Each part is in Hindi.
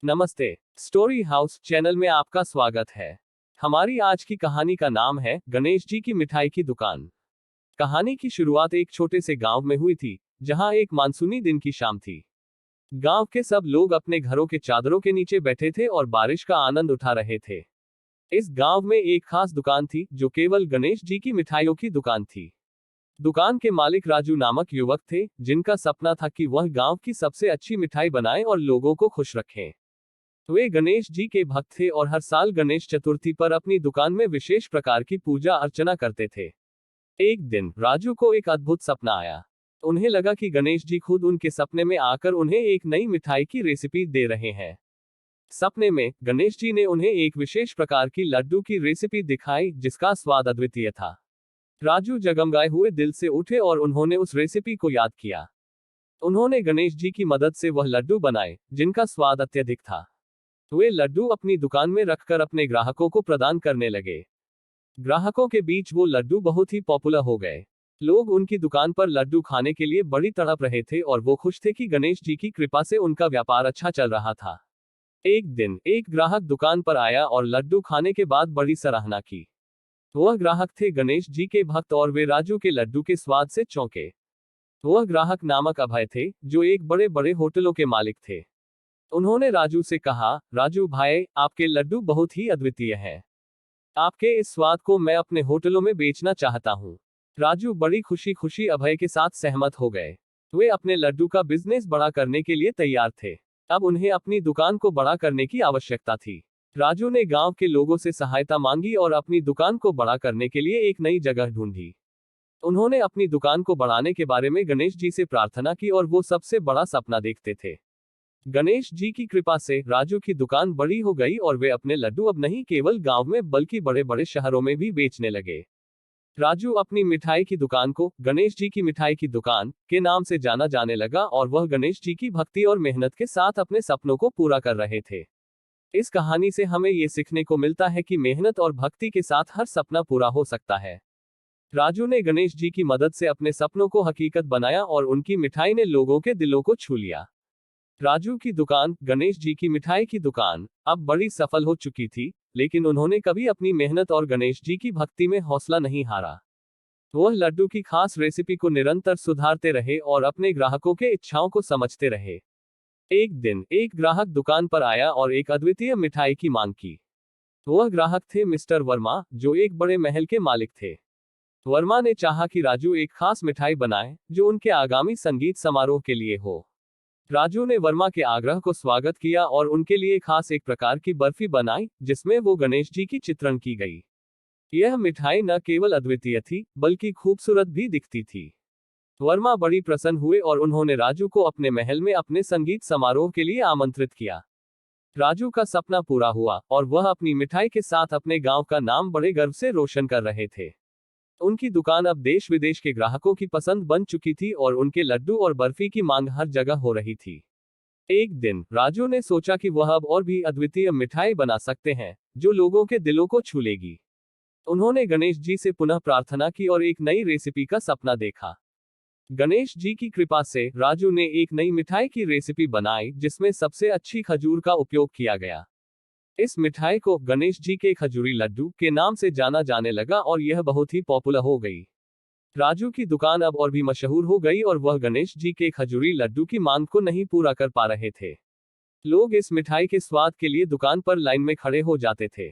नमस्ते। स्टोरी हाउस चैनल में आपका स्वागत है। हमारी आज की कहानी का नाम है गणेश जी की मिठाई की दुकान। कहानी की शुरुआत एक छोटे से गांव में हुई थी, जहां एक मानसूनी दिन की शाम थी। गांव के सब लोग अपने घरों के चादरों के नीचे बैठे थे और बारिश का आनंद उठा रहे थे। इस गांव में एक खास दुकान थी, जो केवल गणेश जी की मिठाइयों की दुकान थी। दुकान के मालिक राजू नामक युवक थे, जिनका सपना था कि वह गांव की सबसे अच्छी मिठाई बनाएं और लोगों को खुश रखें। वे गणेश जी के भक्त थे और हर साल गणेश चतुर्थी पर अपनी दुकान में विशेष प्रकार की पूजा अर्चना करते थे। एक दिन राजू को एक अद्भुत सपना आया। उन्हें लगा कि गणेश जी खुद उनके सपने में आकर उन्हें एक नई मिठाई की रेसिपी दे रहे हैं। सपने में गणेश जी ने उन्हें एक विशेष प्रकार की लड्डू की रेसिपी दिखाई, जिसका स्वाद अद्वितीय था। राजू जगमगाए हुए दिल से उठे और उन्होंने उस रेसिपी को याद किया। उन्होंने गणेश जी की मदद से वह लड्डू बनाए, जिनका स्वाद अत्यधिक था। वे लड्डू अपनी दुकान में रखकर अपने ग्राहकों को प्रदान करने लगे। ग्राहकों के बीच वो लड्डू बहुत ही पॉपुलर हो गए। लोग उनकी दुकान पर लड्डू खाने के लिए बड़ी तड़प रहे थे और वो खुश थे कि गणेश जी की कृपा से उनका व्यापार अच्छा चल रहा था। एक दिन एक ग्राहक दुकान पर आया और लड्डू खाने के बाद बड़ी सराहना की। वह ग्राहक थे गणेश जी के भक्त और वे राजू के लड्डू के स्वाद से चौंके। वह ग्राहक नामक अभय थे, जो एक बड़े बड़े होटलों के मालिक थे। उन्होंने राजू से कहा, राजू भाई, आपके लड्डू बहुत ही अद्वितीय हैं। आपके इस स्वाद को मैं अपने होटलों में बेचना चाहता हूँ। राजू बड़ी खुशी खुशी अभय के साथ सहमत हो गए। वे अपने लड्डू का बिजनेस बड़ा करने के लिए तैयार थे। अब उन्हें अपनी दुकान को बड़ा करने की आवश्यकता थी। राजू ने गांव के लोगों से सहायता मांगी और अपनी दुकान को बड़ा करने के लिए एक नई जगह ढूंढी। उन्होंने अपनी दुकान को बढ़ाने के बारे में गणेश जी से प्रार्थना की और वो सबसे बड़ा सपना देखते थे। गणेश जी की कृपा से राजू की दुकान बड़ी हो गई और वे अपने लड्डू अब नहीं केवल गांव में बल्कि बड़े बड़े शहरों में भी बेचने लगे। राजू अपनी मिठाई की दुकान को गणेश जी की मिठाई की दुकान के नाम से जाना जाने लगा और वह गणेश जी की भक्ति और मेहनत के साथ अपने सपनों को पूरा कर रहे थे। इस कहानी से हमें ये सीखने को मिलता है कि मेहनत और भक्ति के साथ हर सपना पूरा हो सकता है। राजू ने गणेश जी की मदद से अपने सपनों को हकीकत बनाया और उनकी मिठाई ने लोगों के दिलों को छू लिया। राजू की दुकान, गणेश जी की मिठाई की दुकान, अब बड़ी सफल हो चुकी थी, लेकिन उन्होंने कभी अपनी मेहनत और गणेश जी की भक्ति में हौसला नहीं हारा। वह लड्डू की खास रेसिपी को निरंतर सुधारते रहे और अपने ग्राहकों के इच्छाओं को समझते रहे। एक दिन एक ग्राहक दुकान पर आया और एक अद्वितीय मिठाई की मांग की। वह ग्राहक थे मिस्टर वर्मा, जो एक बड़े महल के मालिक थे। वर्मा ने चाहा कि राजू एक खास मिठाई बनाए, जो उनके आगामी संगीत समारोह के लिए हो। राजू ने वर्मा के आग्रह को स्वागत किया और उनके लिए खास एक प्रकार की बर्फी बनाई, जिसमें वो गणेश जी की चित्रण की गई। यह मिठाई न केवल अद्वितीय थी, बल्कि खूबसूरत भी दिखती थी। वर्मा बड़ी प्रसन्न हुए और उन्होंने राजू को अपने महल में अपने संगीत समारोह के लिए आमंत्रित किया। राजू का सपना पूरा हुआ और वह अपनी मिठाई के साथ अपने गांव का नाम बड़े गर्व से रोशन कर रहे थे। उनकी दुकान अब देश विदेश के ग्राहकों की पसंद बन चुकी थी और उनके लड्डू और बर्फी की मांग हर जगह हो रही थी। एक दिन राजू ने सोचा कि वह अब और भी अद्वितीय मिठाई बना सकते हैं, जो लोगों के दिलों को छू लेगी। उन्होंने गणेश जी से पुनः प्रार्थना की और एक नई रेसिपी का सपना देखा। गणेश जी की कृपा से राजू ने एक नई मिठाई की रेसिपी बनाई, जिसमें सबसे अच्छी खजूर का उपयोग किया गया। इस मिठाई को गणेश जी के खजूरी लड्डू के नाम से जाना जाने लगा और यह बहुत ही पॉपुलर हो गई। राजू की दुकान अब और भी मशहूर हो गई और वह गणेश जी के खजूरी लड्डू की मांग को नहीं पूरा कर पा रहे थे। लोग इस मिठाई के स्वाद के लिए दुकान पर लाइन में खड़े हो जाते थे।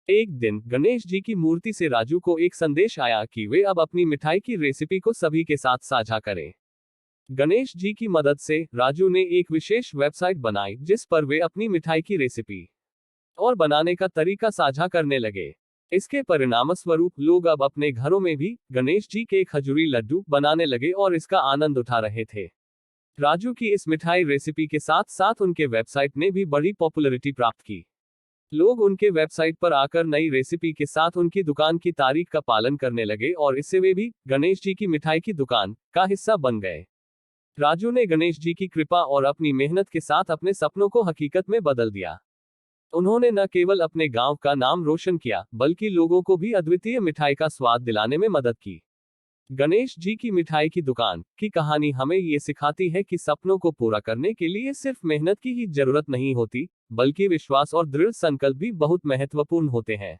एक दिन गणेश जी की मूर्ति से राजू को एक संदेश आया कि वे अब अपनी मिठाई की रेसिपी को सभी के साथ साझा करें। गणेश जी की मदद से राजू ने एक विशेष वेबसाइट बनाई, जिस पर वे अपनी मिठाई की रेसिपी और बनाने का तरीका साझा करने लगे। इसके परिणामस्वरूप लोग अब अपने घरों में भी गणेश जी के खजूरी लड्डू बनाने लगे और इसका आनंद उठा रहे थे। राजू की इस मिठाई रेसिपी के साथ साथ उनके वेबसाइट ने भी बड़ी पॉपुलैरिटी प्राप्त की। लोग उनके वेबसाइट पर आकर नई रेसिपी के साथ उनकी दुकान की तारीख का पालन करने लगे और इससे वे भी गणेश जी की मिठाई की दुकान का हिस्सा बन गए। राजू ने गणेश जी की कृपा और अपनी मेहनत के साथ अपने सपनों को हकीकत में बदल दिया। उन्होंने न केवल अपने गांव का नाम रोशन किया, बल्कि लोगों को भी अद्वितीय मिठाई का स्वाद दिलाने में मदद की। गणेश जी की मिठाई की दुकान की कहानी हमें ये सिखाती है कि सपनों को पूरा करने के लिए सिर्फ मेहनत की ही जरूरत नहीं होती, बल्कि विश्वास और दृढ़ संकल्प भी बहुत महत्वपूर्ण होते हैं।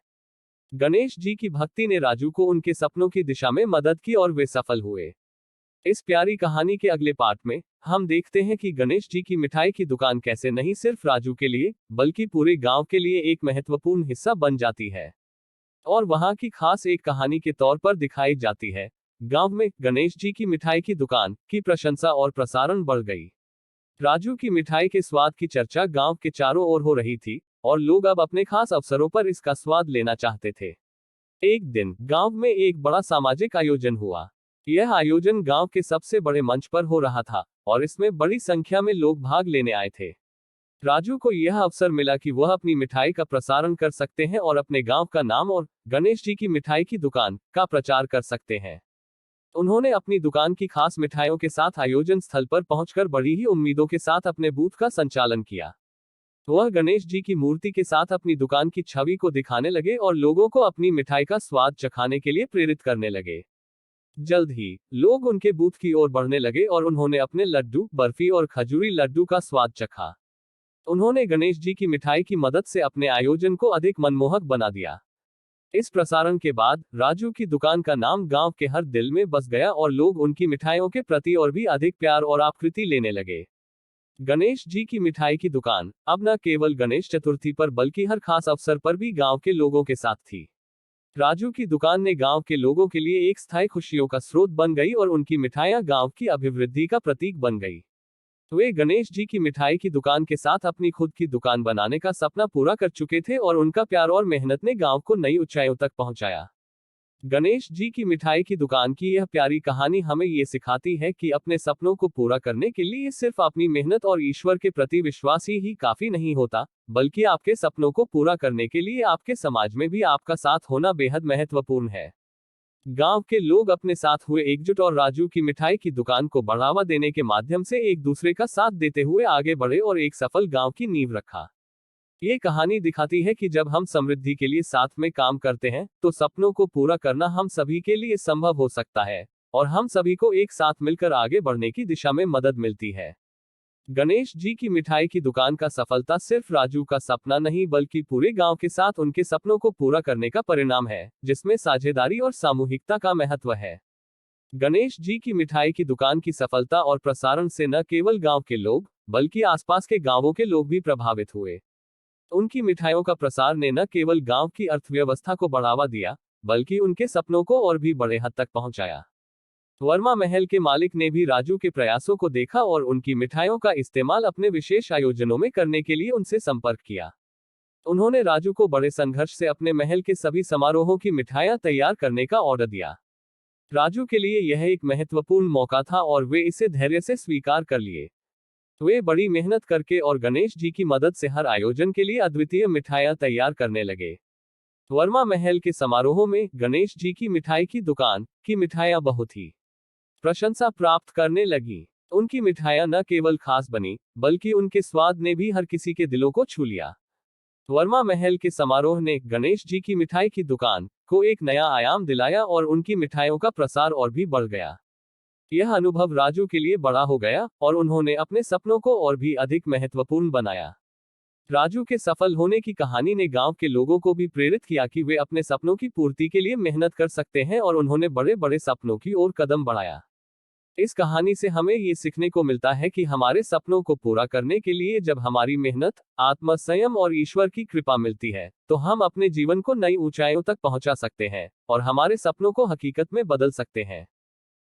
गणेश जी की भक्ति ने राजू को उनके सपनों की दिशा में मदद की और वे सफल हुए। इस प्यारी कहानी के अगले पार्ट में हम देखते हैं कि गणेश जी की मिठाई की दुकान कैसे नहीं सिर्फ राजू के लिए बल्कि पूरे गांव के लिए एक महत्वपूर्ण हिस्सा बन जाती है और वहां की खास एक कहानी के तौर पर दिखाई जाती है। गांव में गणेश जी की मिठाई की दुकान की प्रशंसा और प्रसारण बढ़ गई। राजू की मिठाई के स्वाद की चर्चा गांव के चारों ओर हो रही थी और लोग अब अपने खास अवसरों पर इसका स्वाद लेना चाहते थे। एक दिन गांव में एक बड़ा सामाजिक आयोजन हुआ। यह आयोजन गांव के सबसे बड़े मंच पर हो रहा था और इसमें बड़ी संख्या में लोग भाग लेने आए थे। राजू को यह अवसर मिला कि वह अपनी मिठाई का प्रसारण कर सकते हैं और अपने गांव का नाम और गणेश जी की मिठाई की दुकान का प्रचार कर सकते हैं। उन्होंने अपनी दुकान की खास मिठाइयों के साथ आयोजन स्थल पर पहुंचकर बड़ी ही उम्मीदों के साथ अपने बूथ का संचालन किया। वह गणेश जी की मूर्ति के साथ अपनी दुकान की छवि को दिखाने लगे और लोगों को अपनी मिठाई का स्वाद चखाने के लिए प्रेरित करने लगे। जल्द ही लोग उनके बूथ की ओर बढ़ने लगे और उन्होंने अपने लड्डू, बर्फी और खजूरी लड्डू का स्वाद चखा। उन्होंने गणेश जी की मिठाई की मदद से अपने आयोजन को अधिक मनमोहक बना दिया। इस प्रसारण के बाद राजू की दुकान का नाम गांव के हर दिल में बस गया और लोग उनकी मिठाइयों के प्रति और भी अधिक प्यार और आकृति लेने लगे। गणेश जी की मिठाई की दुकान अब न केवल गणेश चतुर्थी पर बल्कि हर खास अवसर पर भी गांव के लोगों के साथ थी। राजू की दुकान ने गांव के लोगों के लिए एक स्थायी खुशियों का स्रोत बन गई और उनकी मिठाइयां गांव की अभिवृद्धि का प्रतीक बन गई। वे गणेश जी की मिठाई की दुकान के साथ अपनी खुद की दुकान बनाने का सपना पूरा कर चुके थे और उनका प्यार और मेहनत ने गांव को नई ऊंचाइयों तक पहुंचाया। गणेश जी की मिठाई की दुकान की यह प्यारी कहानी हमें ये सिखाती है कि अपने सपनों को पूरा करने के लिए सिर्फ अपनी मेहनत और ईश्वर के प्रति विश्वास ही काफी नहीं होता, बल्कि आपके सपनों को पूरा करने के लिए आपके समाज में भी आपका साथ होना बेहद महत्वपूर्ण है। गांव के लोग अपने साथ हुए एकजुट और राजू की मिठाई की दुकान को बढ़ावा देने के माध्यम से एक दूसरे का साथ देते हुए आगे बढ़े और एक सफल गांव की नींव रखा। ये कहानी दिखाती है कि जब हम समृद्धि के लिए साथ में काम करते हैं तो सपनों को पूरा करना हम सभी के लिए संभव हो सकता है और हम सभी को एक साथ मिलकर आगे बढ़ने की दिशा में मदद मिलती है। गणेश जी की मिठाई की दुकान का सफलता सिर्फ राजू का सपना नहीं बल्कि पूरे गांव के साथ उनके सपनों को पूरा करने का परिणाम है, जिसमें साझेदारी और सामूहिकता का महत्व है। गणेश जी की मिठाई की दुकान की सफलता और प्रसारण से न केवल गांव के लोग बल्कि आसपास के गांवों के लोग भी प्रभावित हुए। उनकी मिठाइयों का प्रसार ने न केवल गांव की अर्थव्यवस्था को बढ़ावा दिया बल्कि उनके सपनों को और भी बड़े हद तक पहुंचाया। वर्मा महल के मालिक ने भी राजू के प्रयासों को देखा और उनकी मिठाइयों का इस्तेमाल अपने विशेष आयोजनों में करने के लिए उनसे संपर्क किया। उन्होंने राजू को बड़े संघर्ष से अपने महल के सभी समारोहों की मिठाइयां तैयार करने का ऑर्डर दिया। राजू के लिए यह एक महत्वपूर्ण मौका था और वे इसे धैर्य से स्वीकार कर लिए। वे बड़ी मेहनत करके और गणेश जी की मदद से हर आयोजन के लिए अद्वितीय मिठाइयां तैयार करने लगे। वर्मा महल के समारोहों में गणेश जी की मिठाई की दुकान की मिठाइयां बहुत ही प्रशंसा प्राप्त करने लगी। उनकी मिठाइयां न केवल खास बनी बल्कि उनके स्वाद ने भी हर किसी के दिलों को छू लिया। वर्मा महल के समारोह ने गणेश जी की मिठाई की दुकान को एक नया आयाम दिलाया और उनकी मिठाइयों का प्रसार और भी बढ़ गया। यह अनुभव राजू के लिए बड़ा हो गया और उन्होंने अपने सपनों को और भी अधिक महत्वपूर्ण बनाया। राजू के सफल होने की कहानी ने गांव के लोगों को भी प्रेरित किया कि वे अपने सपनों की पूर्ति के लिए मेहनत कर सकते हैं और उन्होंने बड़े बड़े सपनों की ओर कदम बढ़ाया। इस कहानी से हमें ये सीखने को मिलता है कि हमारे सपनों को पूरा करने के लिए जब हमारी मेहनत, आत्मसंयम और ईश्वर की कृपा मिलती है तो हम अपने जीवन को नई ऊंचाइयों तक पहुंचा सकते हैं और हमारे सपनों को हकीकत में बदल सकते हैं।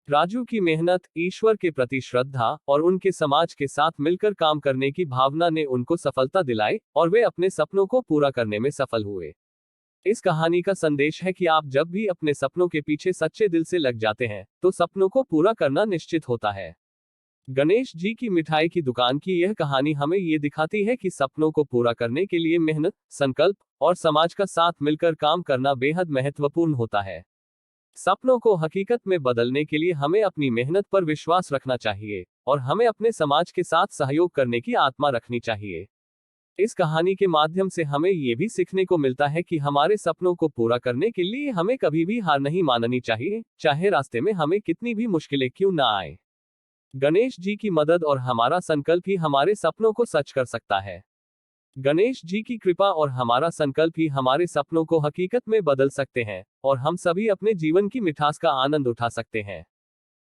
राजू की मेहनत, ईश्वर के प्रति श्रद्धा और उनके समाज के साथ मिलकर काम करने की भावना ने उनको सफलता दिलाई और वे अपने सपनों को पूरा करने में सफल हुए। इस कहानी का संदेश है कि आप जब भी अपने सपनों के पीछे सच्चे दिल से लग जाते हैं तो सपनों को पूरा करना निश्चित होता है। गणेश जी की मिठाई की दुकान की यह कहानी हमें ये दिखाती है कि सपनों को पूरा करने के लिए मेहनत, संकल्प और समाज का साथ मिलकर काम करना बेहद महत्वपूर्ण होता है। सपनों को हकीकत में बदलने के लिए हमें अपनी मेहनत पर विश्वास रखना चाहिए और हमें अपने समाज के साथ सहयोग करने की आत्मा रखनी चाहिए। इस कहानी के माध्यम से हमें ये भी सीखने को मिलता है कि हमारे सपनों को पूरा करने के लिए हमें कभी भी हार नहीं माननी चाहिए, चाहे रास्ते में हमें कितनी भी मुश्किलें क्यों ना आए। गणेश जी की मदद और हमारा संकल्प ही हमारे सपनों को सच कर सकता है। गणेश जी की कृपा और हमारा संकल्प ही हमारे सपनों को हकीकत में बदल सकते हैं और हम सभी अपने जीवन की मिठास का आनंद उठा सकते हैं।